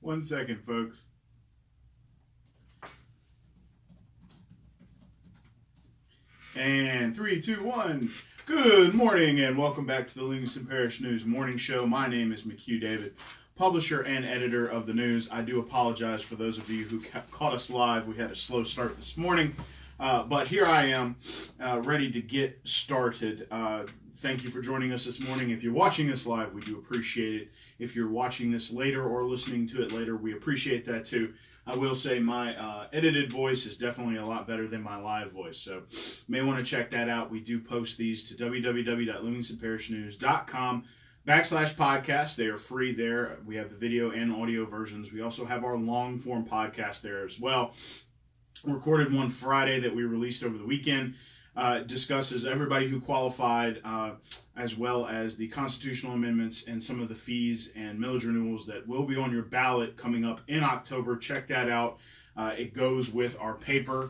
1 second, folks. And 3, 2, 1. Good morning and welcome back to the Livingston Parish News Morning Show. My name is McHugh David, publisher and editor of the news. I do apologize for those of you who caught us live. We had a slow start this morning, but here I am, ready to get started. Thank you for joining us this morning. If you're watching this live, we do appreciate it. If you're watching this later or listening to it later, we appreciate that too. I will say my edited voice is definitely a lot better than my live voice, so you may want to check that out. We do post these to www.livingstonparishnews.com/podcast. They are free there. We have the video and audio versions. We also have our long-form podcast there as well. Recorded one Friday that we released over the weekend. Discusses everybody who qualified, as well as the constitutional amendments and some of the fees and millage renewals that will be on your ballot coming up in October. Check that out. It goes with our paper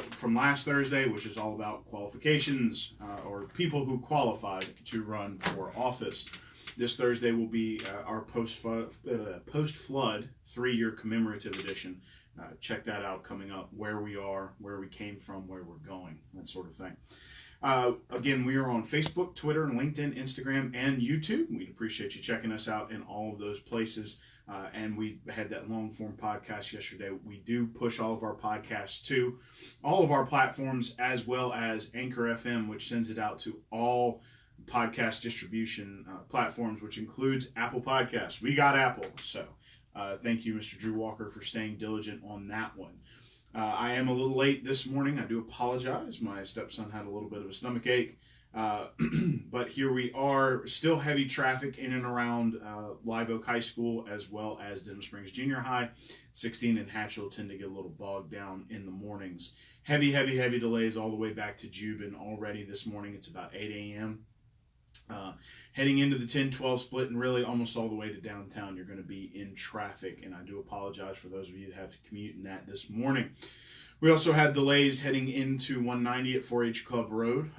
from last Thursday, which is all about qualifications or people who qualified to run for office. This Thursday will be our post-flood 3-year commemorative edition. Check that out coming up, where we are, where we came from, where we're going, that sort of thing. Again, we are on Facebook, Twitter, LinkedIn, Instagram, and YouTube. We'd appreciate you checking us out in all of those places. And we had that long-form podcast yesterday. We do push all of our podcasts to all of our platforms, as well as Anchor FM, which sends it out to all podcast distribution platforms, which includes Apple Podcasts. We got Apple, so thank you, Mr. Drew Walker, for staying diligent on that one. I am a little late this morning. I do apologize. My stepson had a little bit of a stomach ache. But here we are. Still heavy traffic in and around Live Oak High School, as well as Denham Springs Junior High. 16 and Hatchell tend to get a little bogged down in the mornings. Heavy delays all the way back to Jubin already this morning. It's about 8 a.m. Heading into the 10-12 split, and really almost all the way to downtown, you're going to be in traffic, and I do apologize for those of you that have to commute in that this morning. We also had delays heading into 190 at 4-H Club Road.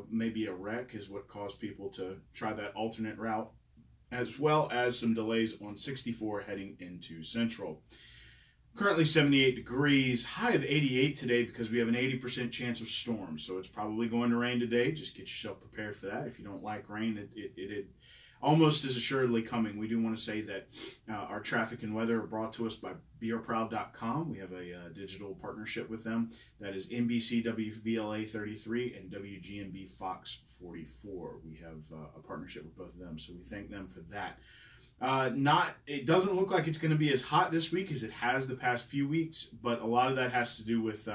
Maybe a wreck is what caused people to try that alternate route, as well as some delays on 64 heading into Central. Currently 78 degrees, high of 88 today because we have an 80% chance of storms. So it's probably going to rain today. Just get yourself prepared for that. If you don't like rain, it almost is assuredly coming. We do want to say that our traffic and weather are brought to us by BeOurProud.com. We have a digital partnership with them. That is NBC WVLA 33 and WGMB Fox 44. We have a partnership with both of them, so we thank them for that. It doesn't look like it's going to be as hot this week as it has the past few weeks, but a lot of that has to do with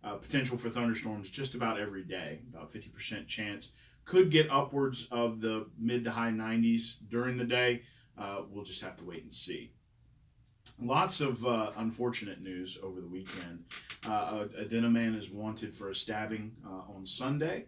potential for thunderstorms just about every day. About 50% chance. Could get upwards of the mid to high 90s during the day. We'll just have to wait and see. Lots of unfortunate news over the weekend. A Denham man is wanted for a stabbing on Sunday.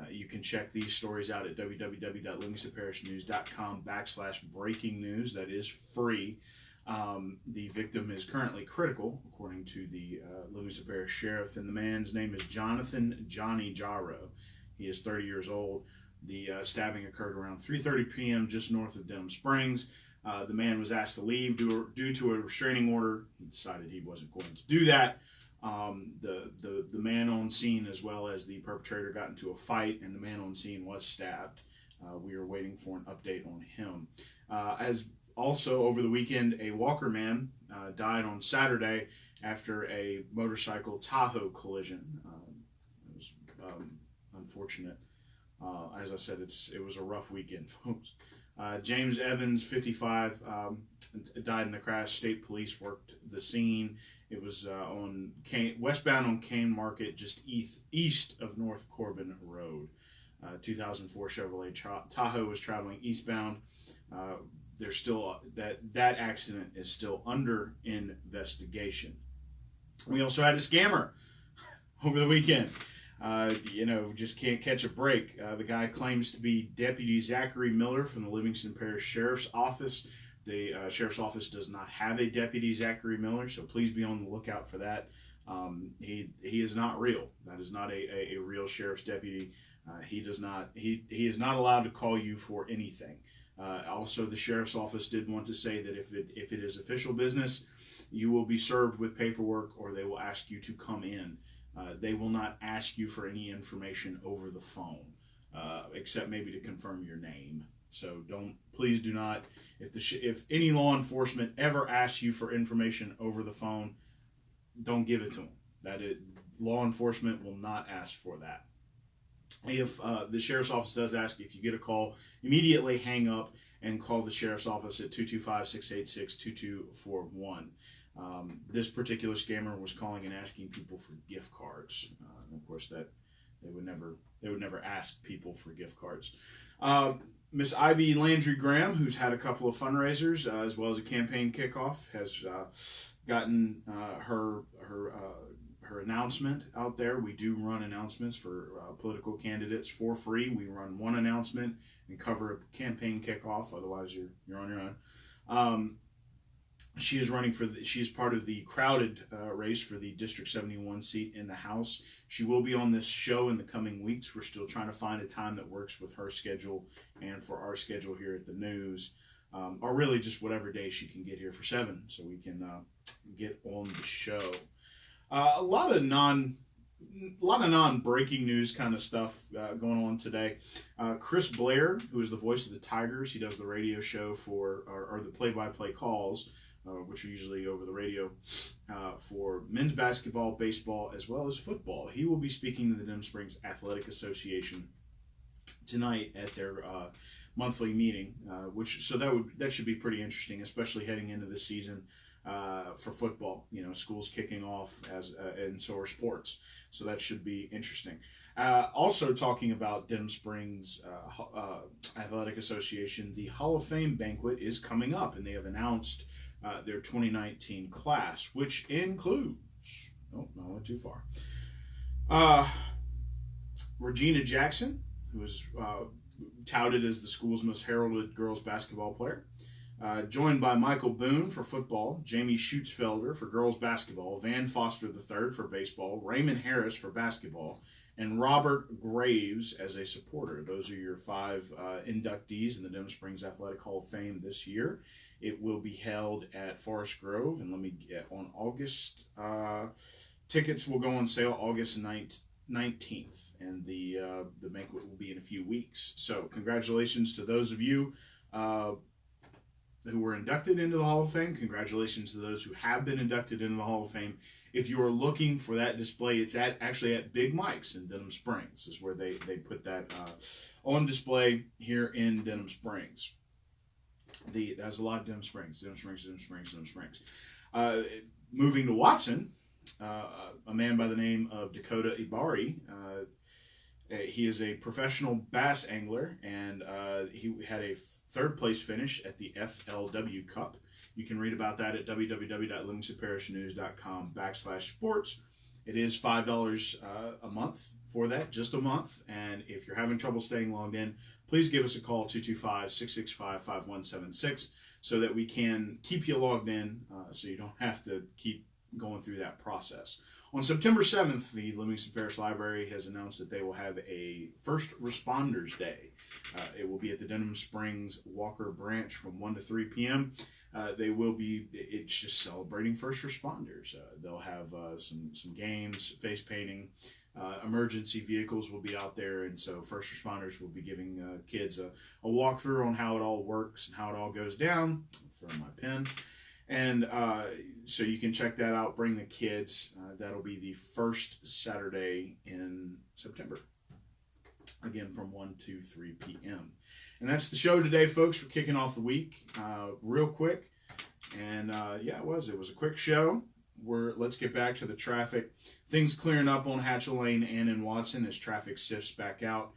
You can check these stories out at www.livingstonparishnews.com/breaking news. That is free. The victim is currently critical, according to the Livingston Parish Sheriff, and the man's name is Jonathan "Johnny" Jarrow. He is 30 years old. The stabbing occurred around 3:30 p.m. just north of Denham Springs. The man was asked to leave due to a restraining order. He decided he wasn't going to do that. The man on scene, as well as the perpetrator, got into a fight, and the man on scene was stabbed. We are waiting for an update on him. As also over the weekend, a Walker man died on Saturday after a motorcycle Tahoe collision. It was unfortunate. As I said, it was a rough weekend, folks. James Evans, 55, died in the crash. State police worked the scene. It was westbound on Kane Market, just east of North Corbin Road. 2004 Chevrolet Tahoe was traveling eastbound. There's still that accident is still under investigation. We also had a scammer over the weekend. Just can't catch a break. The guy claims to be Deputy Zachary Miller from the Livingston Parish Sheriff's Office. The Sheriff's Office does not have a Deputy Zachary Miller, so please be on the lookout for that. He is not real. That is not a real sheriff's deputy. He does not. He is not allowed to call you for anything. Also, the sheriff's office did want to say that if it is official business, you will be served with paperwork, or they will ask you to come in. They will not ask you for any information over the phone, except maybe to confirm your name. So please do not. If any law enforcement ever asks you for information over the phone, don't give it to them. Law enforcement will not ask for that. If the sheriff's office does ask, if you get a call, immediately hang up and call the sheriff's office at 225-686-2241. This particular scammer was calling and asking people for gift cards. And of course, that they would never ask people for gift cards. Miss Ivy Landry Graham, who's had a couple of fundraisers as well as a campaign kickoff, has gotten her announcement out there. We do run announcements for political candidates for free. We run one announcement and cover a campaign kickoff. Otherwise, you're on your own. She is running she is part of the crowded race for the District 71 seat in the House. She will be on this show in the coming weeks. We're still trying to find a time that works with her schedule and for our schedule here at the news, or really just whatever day she can get here for 7, so we can get on the show. A lot of non-breaking news kind of stuff going on today. Chris Blair, who is the voice of the Tigers, he does the radio show or the play-by-play calls, which are usually over the radio, for men's basketball, baseball, as well as football. He will be speaking to the Denham Springs Athletic Association tonight at their monthly meeting, that should be pretty interesting, especially heading into the season. For football, school's kicking off and so are sports. So that should be interesting. Also talking about Denham Springs Athletic Association, the Hall of Fame banquet is coming up, and they have announced their 2019 class, which includes, I went too far. Regina Jackson, who is touted as the school's most heralded girls basketball player. Joined by Michael Boone for football, Jamie Schutzfelder for girls basketball, Van Foster III for baseball, Raymond Harris for basketball, and Robert Graves as a supporter. Those are your 5 inductees in the Denham Springs Athletic Hall of Fame this year. It will be held at Forest Grove, and on August, tickets will go on sale August 19th, and the banquet will be in a few weeks. So congratulations to those of you who were inducted into the Hall of Fame. Congratulations to those who have been inducted into the Hall of Fame. If you are looking for that display, it's actually at Big Mike's in Denham Springs. This is where they put that on display here in Denham Springs. There's a lot of Denham Springs. Moving to Watson, a man by the name of Dakota Ibari. He is a professional bass angler, and he had a 3rd place finish at the FLW Cup. You can read about that at www.livingstonparishnews.com/sports. It is $5 a month for that, just a month. And if you're having trouble staying logged in, please give us a call, 225-665-5176, so that we can keep you logged in so you don't have to keep going through that process. On September 7th, the Livingston Parish Library has announced that they will have a First Responders Day. It will be at the Denham Springs Walker Branch from 1 to 3 p.m. It's just celebrating first responders. They'll have some games, face painting, emergency vehicles will be out there, and so first responders will be giving kids a walkthrough on how it all works and how it all goes down. I'll throw my pen. And so you can check that out. Bring the kids. That'll be the first Saturday in September. Again, from 1 to 3 p.m. And that's the show today, folks. We're kicking off the week real quick. And it was a quick show. Let's get back to the traffic. Things clearing up on Hatchell Lane and in Watson as traffic sifts back out.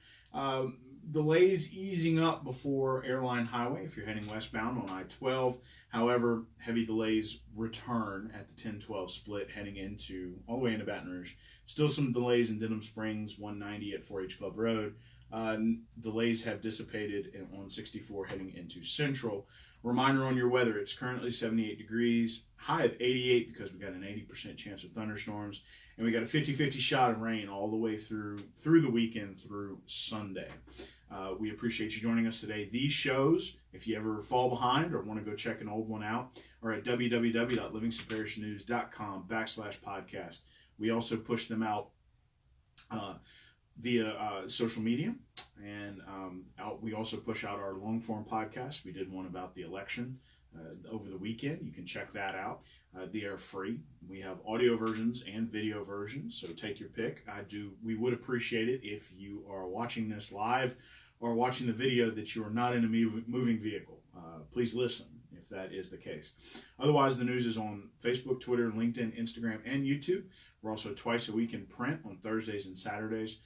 Delays easing up before Airline Highway if you're heading westbound on I-12. However, heavy delays return at the 10-12 split heading all the way into Baton Rouge. Still some delays in Denham Springs, 190 at 4H Club Road. Delays have dissipated on 64 heading into Central. Reminder on your weather, it's currently 78 degrees, high of 88 because we got an 80% chance of thunderstorms, and we got a 50-50 shot of rain all the way through the weekend through Sunday. We appreciate you joining us today. These shows, if you ever fall behind or want to go check an old one out, are at www.livingstonparishnews.com/podcast. We also push them out via social media, and we also push out our long form podcast. We did one about the election over the weekend. You can check that out. They are free. We have audio versions and video versions, so take your pick. We would appreciate it if you are watching this live or watching the video that you are not in a moving vehicle. Please listen if that is the case. Otherwise, the news is on Facebook, Twitter, LinkedIn, Instagram, and YouTube. We're also twice a week in print on Thursdays and Saturdays.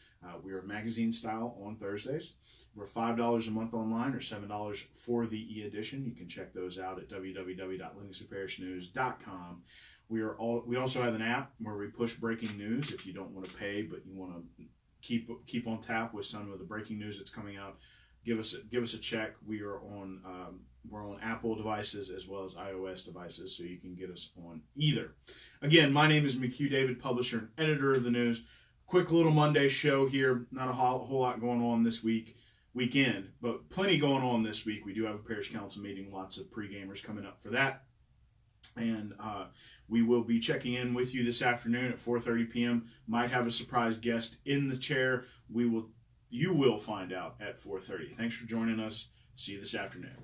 We are magazine style on Thursdays. We're $5 a month online or $7 for the e-edition. You can check those out at www.livingstonparishnews.com. We also have an app where we push breaking news. If you don't want to pay but you want to keep on tap with some of the breaking news that's coming out, give us a check. We're on Apple devices as well as iOS devices, so you can get us on either. Again, my name is McHugh David, publisher and editor of the news. Quick little Monday show here. Not a whole lot going on this weekend, but plenty going on this week. We do have a parish council meeting, lots of pre-gamers coming up for that. And we will be checking in with you this afternoon at 4:30 p.m. Might have a surprise guest in the chair. You will find out at 4:30. Thanks for joining us. See you this afternoon.